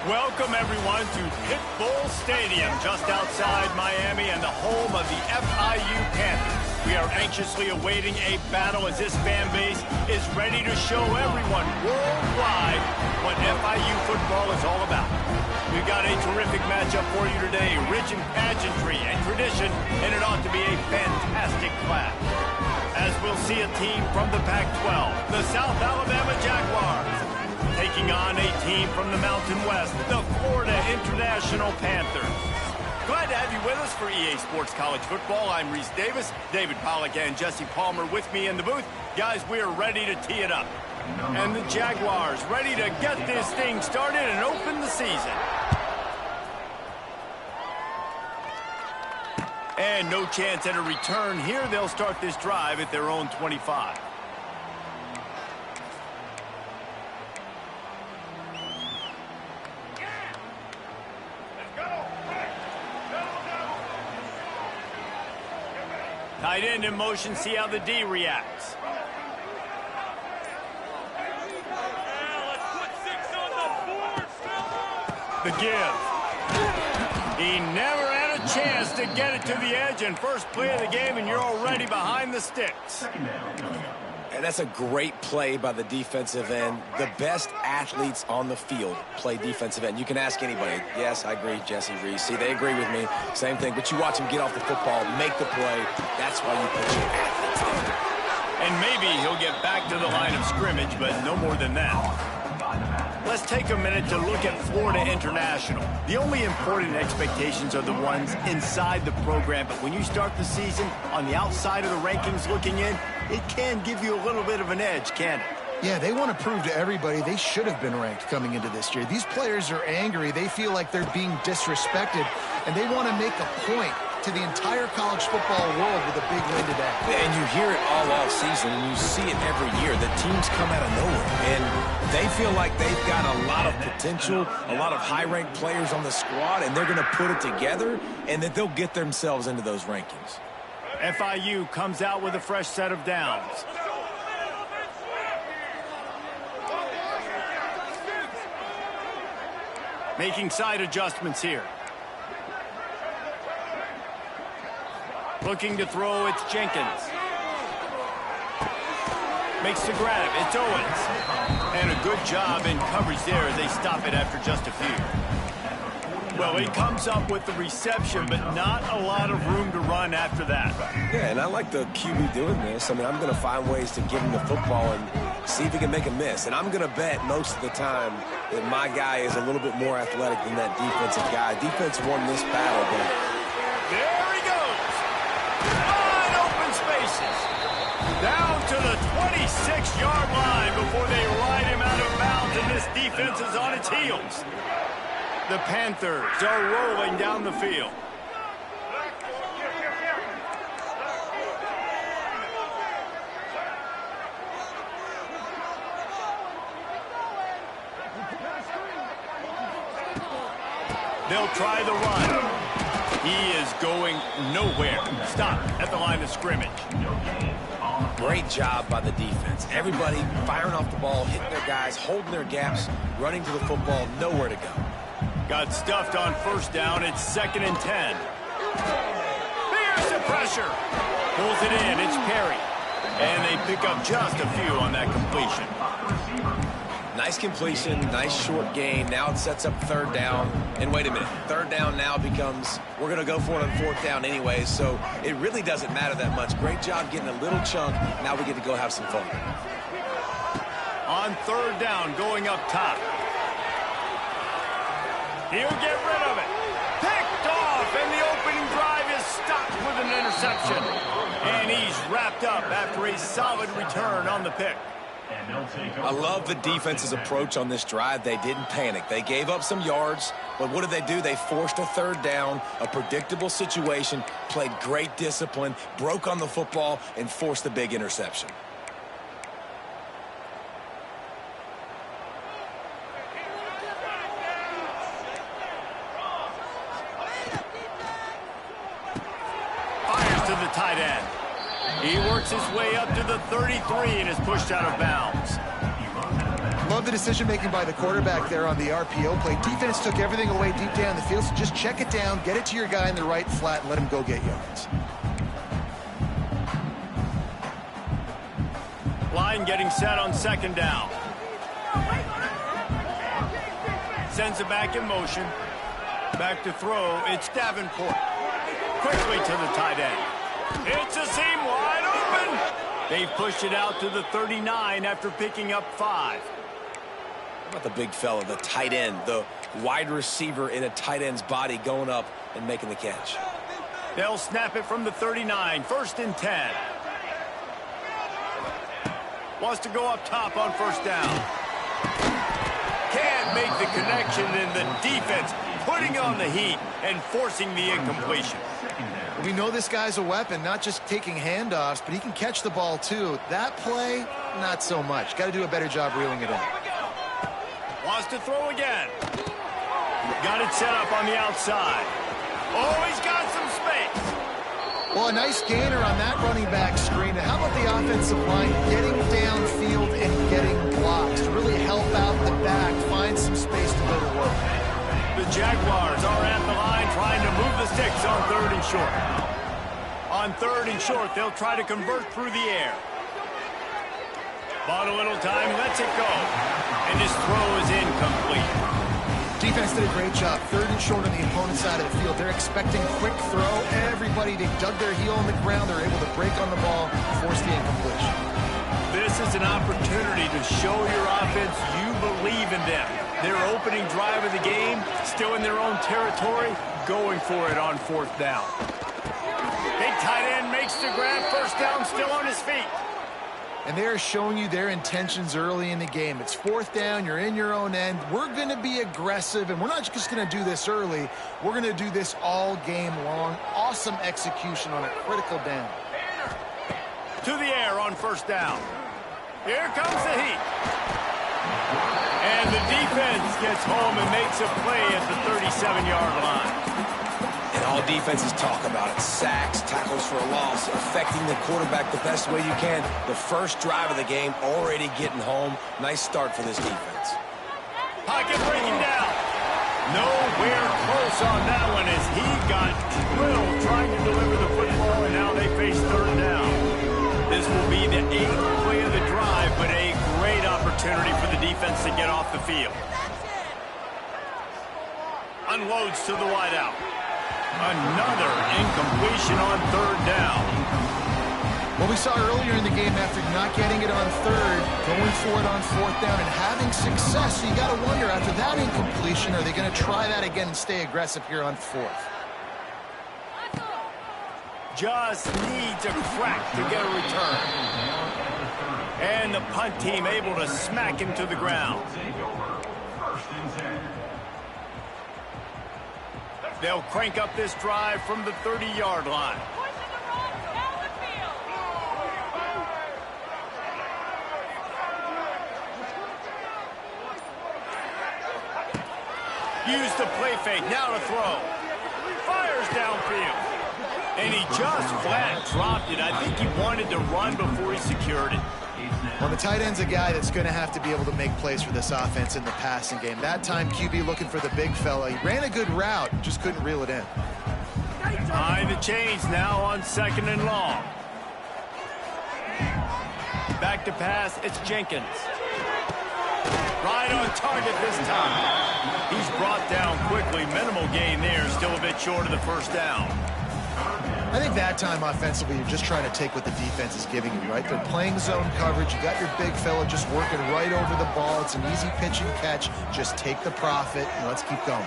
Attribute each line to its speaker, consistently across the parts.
Speaker 1: Welcome, everyone, to Pit Bull Stadium, just outside Miami and the home of the FIU Panthers. We are anxiously awaiting a battle as this fan base is ready to show everyone worldwide what FIU football is all about. We've got a terrific matchup for you today, rich in pageantry and tradition, and it ought to be a fantastic clash. As we'll see a team from the Pac-12, the South Alabama Jaguars, taking on a team from the Mountain West, the Florida International Panthers. Glad to have you with us for EA Sports College Football. I'm Reese Davis, David Pollack and Jesse Palmer with me in the booth. Guys, we are ready to tee it up. And the Jaguars ready to get this thing started and open the season. And no chance at a return here. They'll start this drive at their own 25. Tight end in motion, see how the D reacts. The give. He never had a chance to get it to the edge, and first play of the game, and you're already behind the sticks.
Speaker 2: And that's a great play by the defensive end. The best athletes on the field play defensive end. You can ask anybody. Yes, I agree, Jesse, Reese. See, they agree with me. Same thing. But you watch him get off the football, make the play. That's why you put your athletes in.
Speaker 1: And maybe he'll get back to the line of scrimmage, but no more than that. Let's take a minute to look at Florida International. The only important expectations are the ones inside the program, but when you start the season on the outside of the rankings looking in, it can give you a little bit of an edge, can't it?
Speaker 3: Yeah, they want to prove to everybody they should have been ranked coming into this year. These players are angry. They feel like they're being disrespected, and they want to make a point to the entire college football world with a big win today.
Speaker 2: Yeah, and you hear it all off season, and you see it every year. The teams come out of nowhere, and they feel like they've got a lot of potential, a lot of high-ranked players on the squad, and they're going to put it together, and that they'll get themselves into those rankings.
Speaker 1: FIU comes out with a fresh set of downs. Making side adjustments here. Looking to throw, it's Jenkins. Makes the grab, it's Owens. And a good job in coverage there as they stop it after just a few. Well, he comes up with the reception, but not a lot of room to run after that.
Speaker 2: Yeah, and I like the QB doing this. I mean, I'm going to find ways to give him the football and see if he can make a miss. And I'm going to bet most of the time that my guy is a little bit more athletic than that defensive guy. Defense won this battle, but...
Speaker 1: There he goes! Wide open spaces! Down to the 26-yard line before they ride him out of bounds, and this defense is on its heels. The Panthers are rolling down the field. They'll try the run. He is going nowhere. Stop at the line of scrimmage.
Speaker 2: Great job by the defense. Everybody firing off the ball, hitting their guys, holding their gaps, running to the football, nowhere to go.
Speaker 1: Got stuffed on first down. It's 2nd and 10. Here's the pressure. Pulls it in. It's Perry. And they pick up just a few on that completion.
Speaker 2: Nice completion, nice short gain. Now it sets up 3rd down. And wait a minute. 3rd down now becomes, we're going to go for it on 4th down anyway. So it really doesn't matter that much. Great job getting a little chunk. Now we get to go have some fun.
Speaker 1: On 3rd down, going up top. He'll get rid of it. Picked off, and the opening drive is stopped with an interception. And he's wrapped up after a solid return on the pick.
Speaker 2: I love the defense's approach on this drive. They didn't panic. They gave up some yards, but what did they do? They forced a 3rd down, a predictable situation, played great discipline, broke on the football, and forced the big interception.
Speaker 1: To the tight end. He works his way up to the 33 and is pushed out of bounds.
Speaker 3: Love the decision-making by the quarterback there on the RPO play. Defense took everything away deep down the field, so just check it down, get it to your guy in the right flat, and let him go get yards.
Speaker 1: Line getting set on second down. Sends it back in motion. Back to throw. It's Davenport. Quickly to the tight end. It's a seam wide open. They've pushed it out to the 39 after picking up 5.
Speaker 2: How about the big fella, the tight end, the wide receiver in a tight end's body going up and making the catch.
Speaker 1: They'll snap it from the 39. 1st and 10. Wants to go up top on 1st down. Can't make the connection, and the defense putting on the heat and forcing the incompletion.
Speaker 3: We know this guy's a weapon, not just taking handoffs, but he can catch the ball too. That play, not so much. Got to do a better job reeling it in.
Speaker 1: Wants to throw again. Got it set up on the outside. Oh, he's got some space.
Speaker 3: Well, a nice gainer on that running back screen. How about the offensive line getting downfield and getting blocks to really help out the back, find some space to go to work?
Speaker 1: The Jaguars are at the line trying to move the sticks on 3rd and short. On 3rd and short, they'll try to convert through the air. Bought a little time, lets it go. And his throw is incomplete.
Speaker 3: Defense did a great job. 3rd and short on the opponent's side of the field. They're expecting quick throw. Everybody, they dug their heel on the ground. They're able to break on the ball, force the incompletion.
Speaker 1: This is an opportunity to show your offense you believe in them. Their opening drive of the game, still in their own territory, going for it on 4th down. Big tight end makes the grab. 1st down, still on his feet.
Speaker 3: And they're showing you their intentions early in the game. It's 4th down. You're in your own end. We're going to be aggressive, and we're not just going to do this early. We're going to do this all game long. Awesome execution on a critical down.
Speaker 1: To the air on 1st down. Here comes the heat. And the defense gets home and makes a play at the 37-yard line.
Speaker 2: And all defenses talk about it. Sacks, tackles for a loss, affecting the quarterback the best way you can. The first drive of the game already getting home. Nice start for this defense.
Speaker 1: Pocket breaking down. Nowhere close on that one as he got drilled trying to deliver the football, and now they face 3rd down. This will be the 8th play of the drive, but a great opportunity for the defense to get off the field. Unloads to the wideout. Another incompletion on 3rd down.
Speaker 3: What we saw earlier in the game, after not getting it on 3rd, going for it on 4th down and having success. So you got to wonder, after that incompletion, are they going to try that again and stay aggressive here on 4th?
Speaker 1: Just needs a crack to get a return. And the punt team able to smack him to the ground. They'll crank up this drive from the 30-yard line. Use the play fake, now to throw. Fires downfield. And he just flat dropped it. I think he wanted to run before he secured it.
Speaker 3: Well, the tight end's a guy that's going to have to be able to make plays for this offense in the passing game. That time, QB looking for the big fella. He ran a good route, just couldn't reel it in.
Speaker 1: Behind the chains now on 2nd and long. Back to pass, it's Jenkins. Right on target this time. He's brought down quickly. Minimal gain there, still a bit short of the 1st down.
Speaker 3: I think that time offensively, you're just trying to take what the defense is giving you, right? They're playing zone coverage. You got your big fella just working right over the ball. It's an easy pitch and catch. Just take the profit and let's keep going.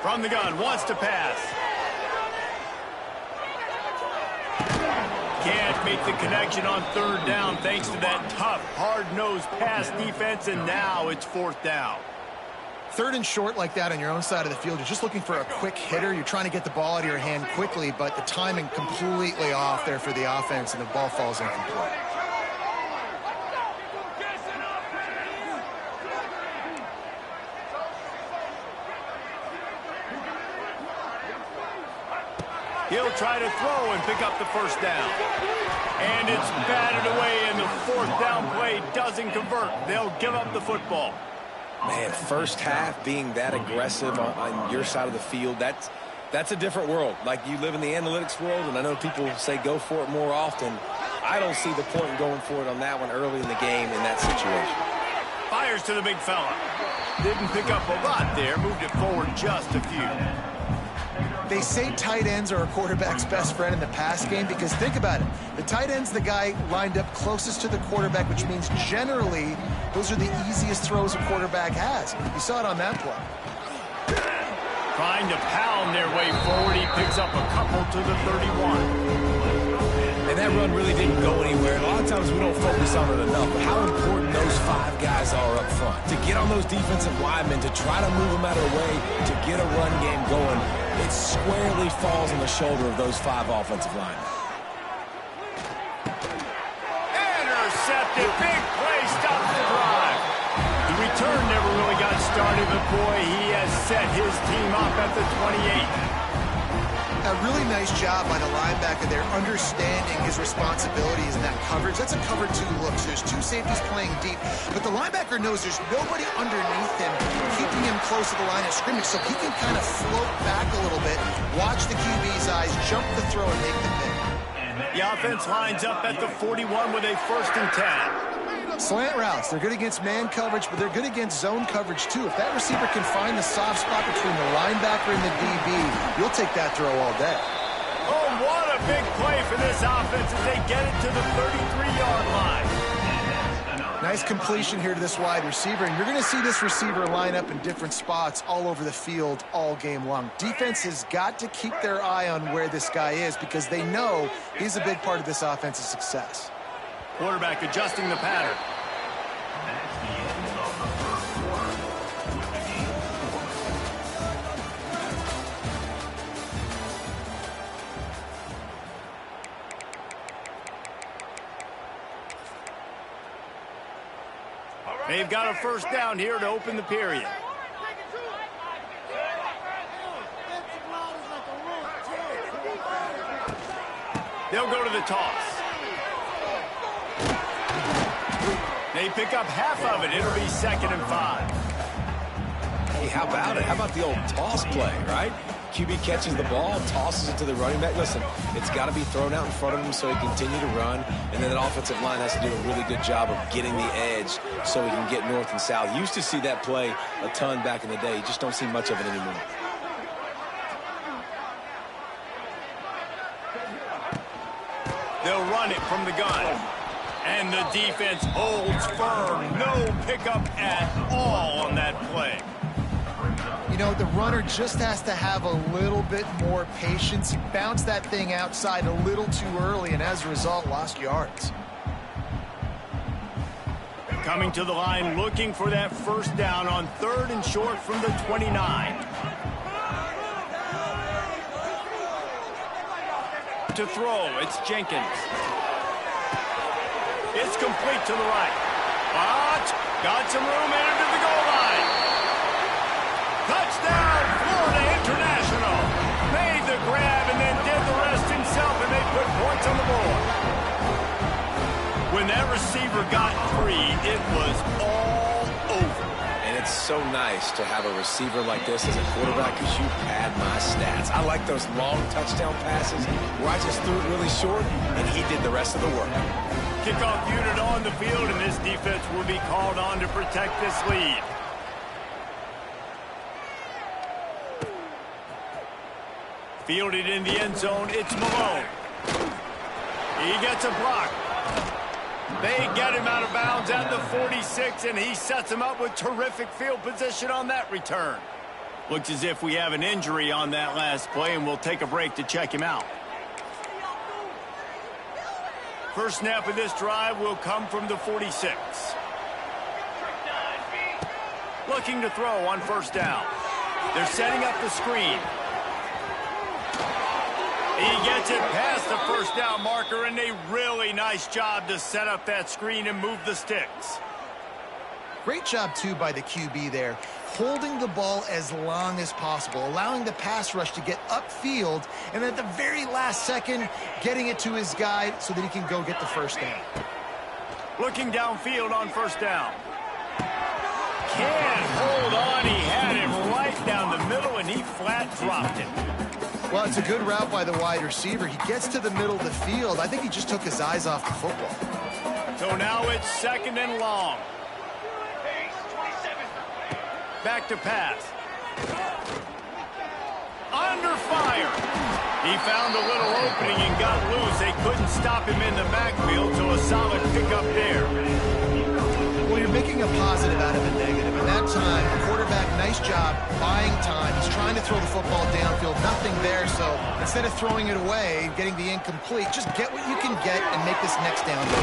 Speaker 1: From the gun, wants to pass. Can't make the connection on 3rd down thanks to that tough, hard-nosed pass defense, and now it's 4th down.
Speaker 3: 3rd and short like that on your own side of the field, you're just looking for a quick hitter. You're trying to get the ball out of your hand quickly, but the timing completely off there for the offense, and the ball falls incomplete.
Speaker 1: He'll try to throw and pick up the 1st down. And it's batted away, and the fourth down play doesn't convert. They'll give up the football.
Speaker 2: Man, first half being that aggressive on your side of the field, that's a different world. Like, you live in the analytics world, and I know people say go for it more often. I don't see the point in going for it on that one early in the game in that situation.
Speaker 1: Fires to the big fella. Didn't pick up a lot there, moved it forward just a few.
Speaker 3: They say tight ends are a quarterback's best friend in the pass game because think about it. The tight end's the guy lined up closest to the quarterback, which means generally those are the easiest throws a quarterback has. You saw it on that play.
Speaker 1: Trying to pound their way forward. He picks up a couple to the 31.
Speaker 2: And that run really didn't go anywhere. A lot of times we don't focus on it enough, but how important those 5 guys are up front. To get on those defensive linemen, to try to move them out of the way, to get a run game going, it squarely falls on the shoulder of those 5 offensive linemen.
Speaker 1: Intercepted. Big play stops the drive. The return never really got started, but boy, he has set his team up at the 28.
Speaker 3: A really nice job by the linebacker there, understanding his responsibilities in that coverage. That's a cover 2 look. So there's 2 safeties playing deep, but the linebacker knows there's nobody underneath him, keeping him close to the line of scrimmage, so he can kind of float back a little bit, watch the QB's eyes, jump the throw, and make the pick.
Speaker 1: The offense lines up at the 41 with a 1st and 10.
Speaker 3: Slant routes, they're good against man coverage, but they're good against zone coverage too. If that receiver can find the soft spot between the linebacker and the DB, you'll take that throw all day.
Speaker 1: Oh, what a big play for this offense as they get it to the 33-yard line.
Speaker 3: Nice completion here to this wide receiver, and you're going to see this receiver line up in different spots all over the field all game long. Defense has got to keep their eye on where this guy is because they know he's a big part of this offense's success.
Speaker 1: Quarterback adjusting the pattern. They've got a 1st down here to open the period. They'll go to the toss. They pick up half of it. It'll be 2nd and 5.
Speaker 2: Hey, how about it? How about the old toss play, right? QB catches the ball, tosses it to the running back. Listen, it's got to be thrown out in front of him so he can continue to run, and then that offensive line has to do a really good job of getting the edge so he can get north and south. Used to see that play a ton back in the day. You just don't see much of it anymore.
Speaker 1: They'll run it from the gun. And the defense holds firm. No pickup at all on that play.
Speaker 3: You know, the runner just has to have a little bit more patience. He bounced that thing outside a little too early, and as a result, lost yards.
Speaker 1: Coming to the line, looking for that 1st down on 3rd and short from the 29. To throw, it's Jenkins. It's complete to the right. But got some room into the goal line. Touchdown, Florida International. Made the grab and then did the rest himself, and they put points on the board. When that receiver got free, it was all over.
Speaker 2: And it's so nice to have a receiver like this as a quarterback because you pad my stats. I like those long touchdown passes where I just threw it really short, and he did the rest of the work.
Speaker 1: Kickoff unit on the field, and this defense will be called on to protect this lead. Fielded in the end zone, it's Malone. He gets a block. They get him out of bounds at the 46, and he sets him up with terrific field position on that return. Looks as if we have an injury on that last play, and we'll take a break to check him out. First snap of this drive will come from the 46. Looking to throw on 1st down. They're setting up the screen. He gets it past the 1st down marker, and a really nice job to set up that screen and move the sticks.
Speaker 3: Great job, too, by the QB there, holding the ball as long as possible, allowing the pass rush to get upfield, and at the very last second, getting it to his guy so that he can go get the first down.
Speaker 1: Looking downfield on first down. Can't hold on. He had it right down the middle, and he flat dropped it.
Speaker 3: Well, it's a good route by the wide receiver. He gets to the middle of the field. I think he just took his eyes off the football.
Speaker 1: So now it's 2nd and long. Back to pass. Under fire. He found a little opening and got loose. They couldn't stop him in the backfield, so a solid pickup there.
Speaker 3: Well, you're making a positive out of a negative. And that time, the quarterback, nice job buying time. He's trying to throw the football downfield. Nothing there, so instead of throwing it away, getting the incomplete, just get what you can get and make this next down go.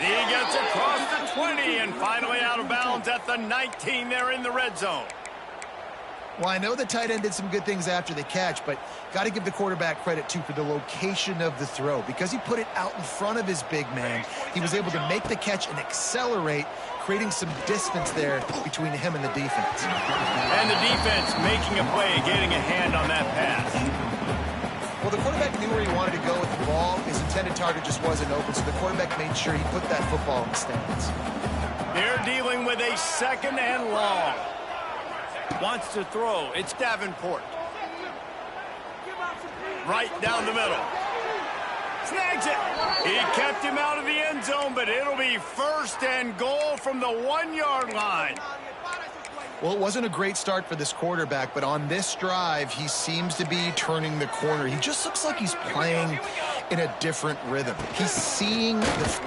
Speaker 1: He gets across the 20 and finally out of bounds at the 19 there in the red zone.
Speaker 3: Well, I know the tight end did some good things after the catch, but got to give the quarterback credit, too, for the location of the throw. Because he put it out in front of his big man, he was able to make the catch and accelerate, creating some distance there between him and the defense.
Speaker 1: And the defense making a play, getting a hand on that pass.
Speaker 3: Well, the quarterback knew where he wanted to go with the ball. His intended target just wasn't open, so the quarterback made sure he put that football in the stands.
Speaker 1: They're dealing with a 2nd and long. Wants to throw. It's Davenport. Right down the middle. Snags it. He kept him out of the end zone, but it'll be 1st and goal from the 1-yard line.
Speaker 3: Well, it wasn't a great start for this quarterback, but on this drive, he seems to be turning the corner. He just looks like he's playing in a different rhythm. He's seeing the...